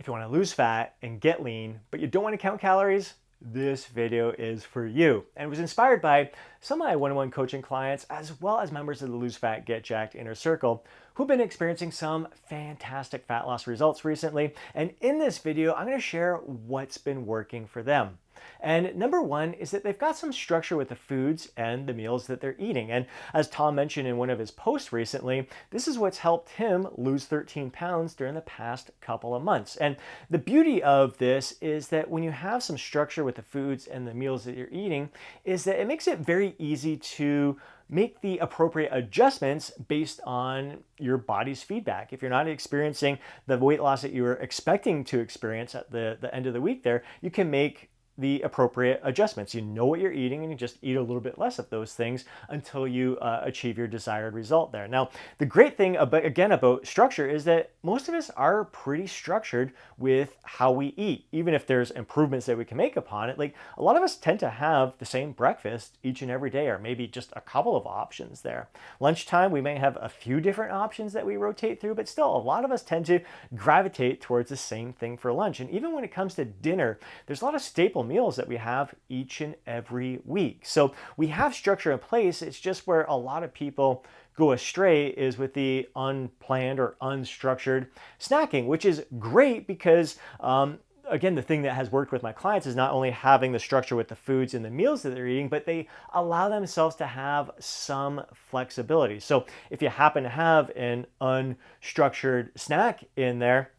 you want to lose fat and get lean, but you don't want to count calories, this video is for you. And it was inspired by some of my one-on-one coaching clients, as well as members of the Lose Fat, Get Jacked inner circle, who've been experiencing some fantastic fat loss results recently. And in this video, I'm going to share what's been working for them. And number one is that they've got some structure with the foods and the meals that they're eating. And as Tom mentioned in one of his posts recently, this is what's helped him lose 13 pounds during the past couple of months. And the beauty of this is that when you have some structure with the foods and the meals that you're eating, is that it makes it very easy to make the appropriate adjustments based on your body's feedback. If you're not experiencing the weight loss that you were expecting to experience at the end of the week there, you can make the appropriate adjustments. You know what you're eating and you just eat a little bit less of those things until you achieve your desired result there. Now, the great thing about structure is that most of us are pretty structured with how we eat. Even if there's improvements that we can make upon it, like a lot of us tend to have the same breakfast each and every day, or maybe just a couple of options there. Lunchtime, we may have a few different options that we rotate through, but still a lot of us tend to gravitate towards the same thing for lunch. And even when it comes to dinner, there's a lot of staple meals that we have each and every week. So we have structure in place. It's just where a lot of people go astray is with the unplanned or unstructured snacking, which is great because again, the thing that has worked with my clients is not only having the structure with the foods and the meals that they're eating, but they allow themselves to have some flexibility. So if you happen to have an unstructured snack in there,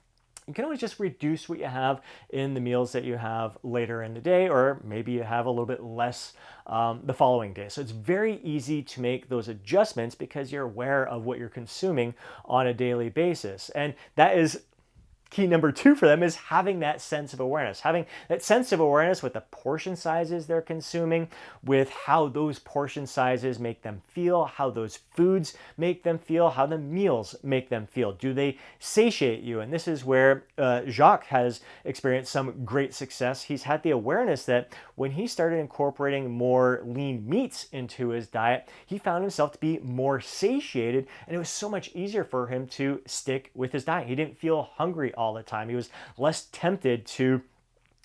you can always just reduce what you have in the meals that you have later in the day, or maybe you have a little bit less the following day. So it's very easy to make those adjustments because you're aware of what you're consuming on a daily basis. And that is key number two for them, is having that sense of awareness. Having that sense of awareness with the portion sizes they're consuming, with how those portion sizes make them feel, how those foods make them feel, how the meals make them feel. Do they satiate you? And this is where Jacques has experienced some great success. He's had the awareness that when he started incorporating more lean meats into his diet, he found himself to be more satiated, and it was so much easier for him to stick with his diet. He didn't feel hungry all the time. He was less tempted to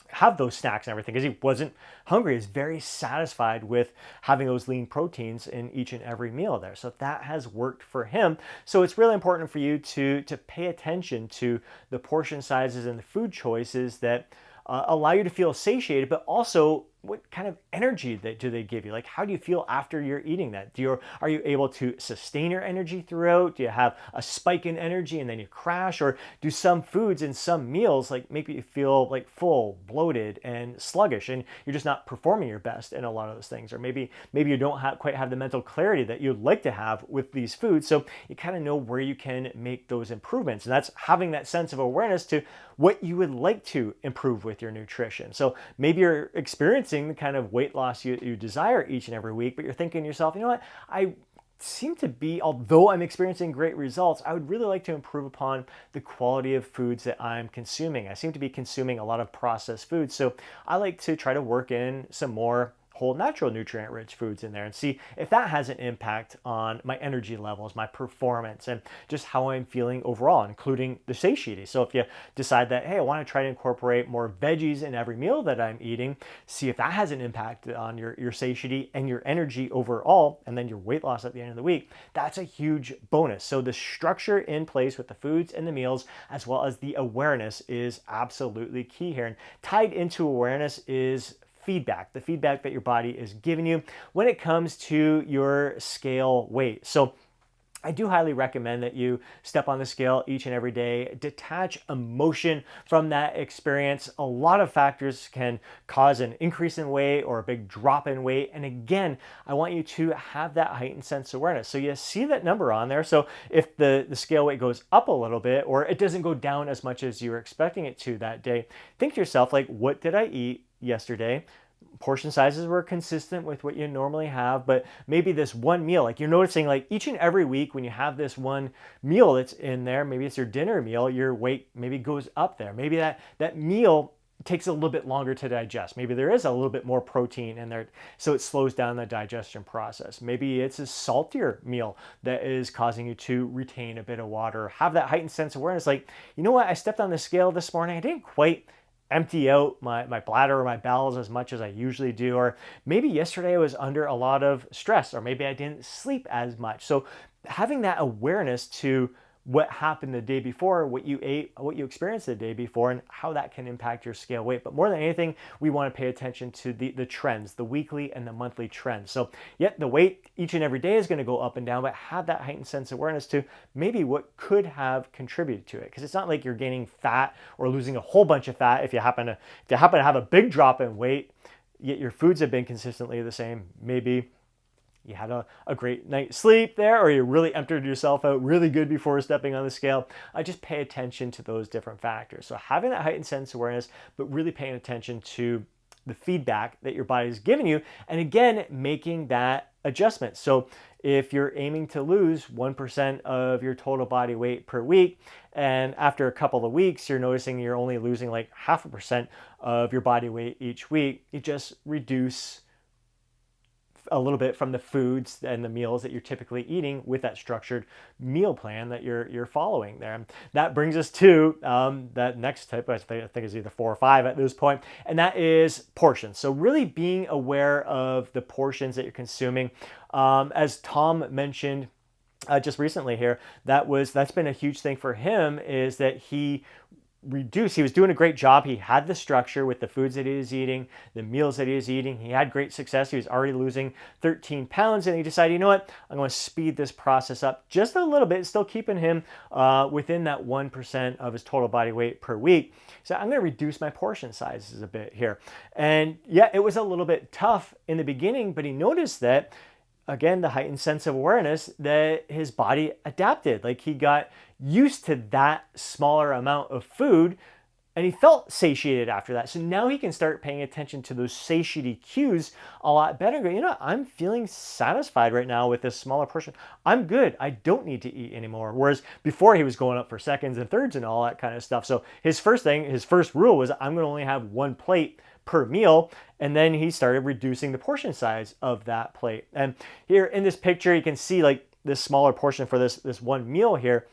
have those snacks and everything because he wasn't hungry. He was very satisfied with having those lean proteins in each and every meal there. So that has worked for him. So it's really important for you to pay attention to the portion sizes and the food choices that allow you to feel satiated, but also what kind of energy do they give you? Like, how do you feel after you're eating that? Are you able to sustain your energy throughout? Do you have a spike in energy and then you crash? Or do some foods and some meals like make you feel like full, bloated, and sluggish, and you're just not performing your best in a lot of those things? Or maybe you don't quite have the mental clarity that you'd like to have with these foods. So you kind of know where you can make those improvements. And that's having that sense of awareness to what you would like to improve with your nutrition. So maybe you're experiencing the kind of weight loss you desire each and every week, but you're thinking to yourself, you know what, I seem to be, although I'm experiencing great results, I would really like to improve upon the quality of foods that I'm consuming. I seem to be consuming a lot of processed foods, so I like to try to work in some more whole, natural, nutrient-rich foods in there and see if that has an impact on my energy levels, my performance, and just how I'm feeling overall, including the satiety. So if you decide that, hey, I want to try to incorporate more veggies in every meal that I'm eating, see if that has an impact on your satiety and your energy overall, and then your weight loss at the end of the week, that's a huge bonus. So the structure in place with the foods and the meals, as well as the awareness, is absolutely key here. And tied into awareness is feedback, the feedback that your body is giving you when it comes to your scale weight. So I do highly recommend that you step on the scale each and every day, detach emotion from that experience. A lot of factors can cause an increase in weight or a big drop in weight. And again, I want you to have that heightened sense of awareness. So you see that number on there. So if the scale weight goes up a little bit, or it doesn't go down as much as you were expecting it to that day, think to yourself, like, what did I eat yesterday? Portion sizes were consistent with what you normally have, but maybe this one meal, like you're noticing, like each and every week when you have this one meal that's in there, maybe it's your dinner meal, your weight maybe goes up there. Maybe that meal takes a little bit longer to digest. Maybe there is a little bit more protein in there, so it slows down the digestion process. Maybe it's a saltier meal that is causing you to retain a bit of water, have that heightened sense of awareness. Like, you know what, I stepped on the scale this morning, I didn't quite empty out my bladder or my bowels as much as I usually do. Or maybe yesterday I was under a lot of stress, or maybe I didn't sleep as much. So having that awareness to what happened the day before, what you ate, what you experienced the day before, and how that can impact your scale weight. But more than anything, we want to pay attention to the trends, the weekly and the monthly trends. So yet the weight each and every day is going to go up and down, but have that heightened sense of awareness to maybe what could have contributed to it. Because it's not like you're gaining fat or losing a whole bunch of fat if you happen to have a big drop in weight, yet your foods have been consistently the same. Maybe you had a great night's sleep there, or you really emptied yourself out really good before stepping on the scale. Just pay attention to those different factors. So having that heightened sense of awareness, but really paying attention to the feedback that your body is giving you. And again, making that adjustment. So if you're aiming to lose 1% of your total body weight per week, and after a couple of weeks, you're noticing you're only losing like 0.5% of your body weight each week, you just reduce a little bit from the foods and the meals that you're typically eating with that structured meal plan that you're following there. And that brings us to that next tip, I think is either 4 or 5 at this point, and that is portions. So really being aware of the portions that you're consuming. As Tom mentioned just recently here, that's been a huge thing for him, is that he was doing a great job. He had the structure with the foods that he was eating, the meals that he was eating. He had great success. He was already losing 13 pounds, and he decided, you know what, I'm going to speed this process up just a little bit, still keeping him within that 1% of his total body weight per week. So I'm going to reduce my portion sizes a bit here. And yeah, it was a little bit tough in the beginning, but he noticed that, again, the heightened sense of awareness, that his body adapted. Like, he got used to that smaller amount of food, and he felt satiated after that. So now he can start paying attention to those satiety cues a lot better. Go, you know, I'm feeling satisfied right now with this smaller portion. I'm good. I don't need to eat anymore. Whereas before, he was going up for seconds and thirds and all that kind of stuff. So his first rule was, I'm going to only have 1 plate per meal. And then he started reducing the portion size of that plate. And here in this picture, you can see like this smaller portion for this one meal here.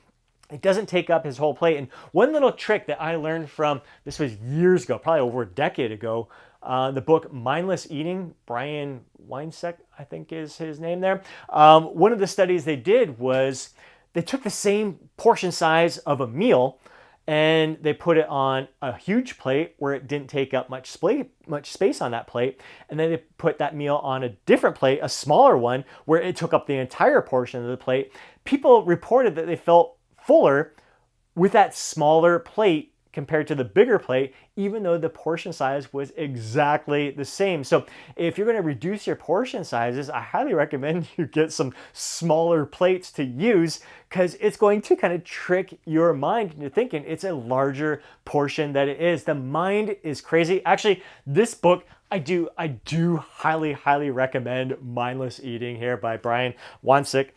It doesn't take up his whole plate. And one little trick that I learned from, this was years ago, probably over a decade ago, the book Mindless Eating, Brian Weinsek, I think is his name there. One of the studies they did was they took the same portion size of a meal and they put it on a huge plate where it didn't take up much space on that plate. And then they put that meal on a different plate, a smaller one, where it took up the entire portion of the plate. People reported that they felt fuller with that smaller plate compared to the bigger plate, even though the portion size was exactly the same. So if you're going to reduce your portion sizes, I highly recommend you get some smaller plates to use, because it's going to kind of trick your mind into thinking it's a larger portion than it is. The mind is crazy. Actually, this book, I do highly recommend Mindless Eating here by Brian Weinsek.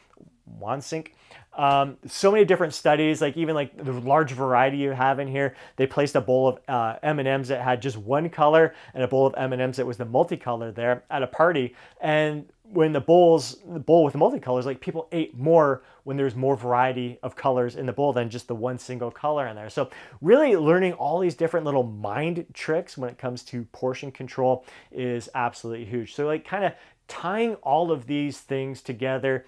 So many different studies, like even like the large variety you have in here. They placed a bowl of M&Ms that had just one color and a bowl of M&Ms that was the multicolor there at a party. And when the bowl with the multicolors, like people ate more when there's more variety of colors in the bowl than just the one single color in there. So really learning all these different little mind tricks when it comes to portion control is absolutely huge. So like kind of tying all of these things together,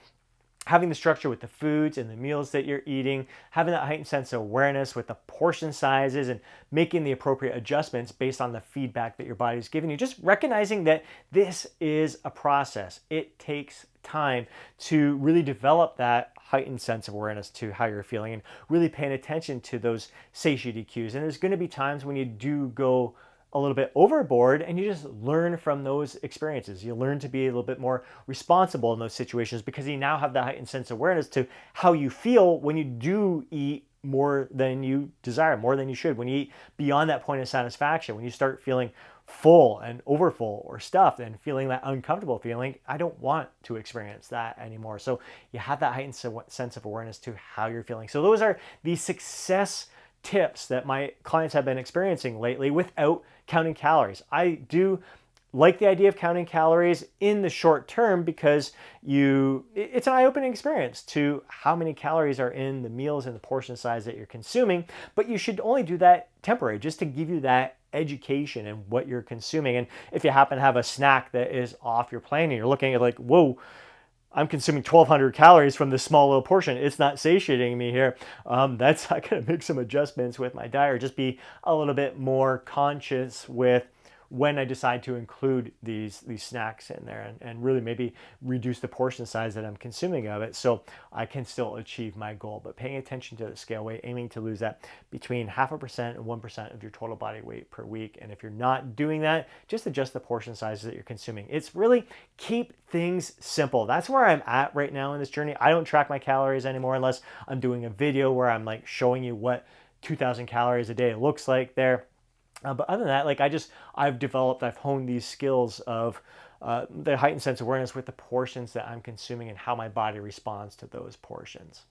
having the structure with the foods and the meals that you're eating, having that heightened sense of awareness with the portion sizes, and making the appropriate adjustments based on the feedback that your body's giving you. Just recognizing that this is a process. It takes time to really develop that heightened sense of awareness to how you're feeling, and really paying attention to those satiety cues. And there's going to be times when you do go a little bit overboard, and you just learn from those experiences. You learn to be a little bit more responsible in those situations, because you now have that heightened sense of awareness to how you feel when you do eat more than you desire, more than you should, when you eat beyond that point of satisfaction, when you start feeling full and overfull or stuffed and feeling that uncomfortable feeling. I don't want to experience that anymore. So you have that heightened sense of awareness to how you're feeling. So those are the success tips that my clients have been experiencing lately without counting calories. I do like the idea of counting calories in the short term because it's an eye-opening experience to how many calories are in the meals and the portion size that you're consuming, but you should only do that temporary just to give you that education in what you're consuming. And if you happen to have a snack that is off your plan and you're looking at like, whoa, I'm consuming 1,200 calories from this small little portion. It's not satiating me here. That's I gotta make some adjustments with my diet, or just be a little bit more conscious with when I decide to include these snacks in there, and really maybe reduce the portion size that I'm consuming of it so I can still achieve my goal. But paying attention to the scale weight, aiming to lose that between 0.5% and 1% of your total body weight per week. And if you're not doing that, just adjust the portion sizes that you're consuming. It's really keep things simple. That's where I'm at right now in this journey. I don't track my calories anymore unless I'm doing a video where I'm like showing you what 2,000 calories a day looks like there. But other than that, like I've honed these skills of the heightened sense of awareness with the portions that I'm consuming and how my body responds to those portions.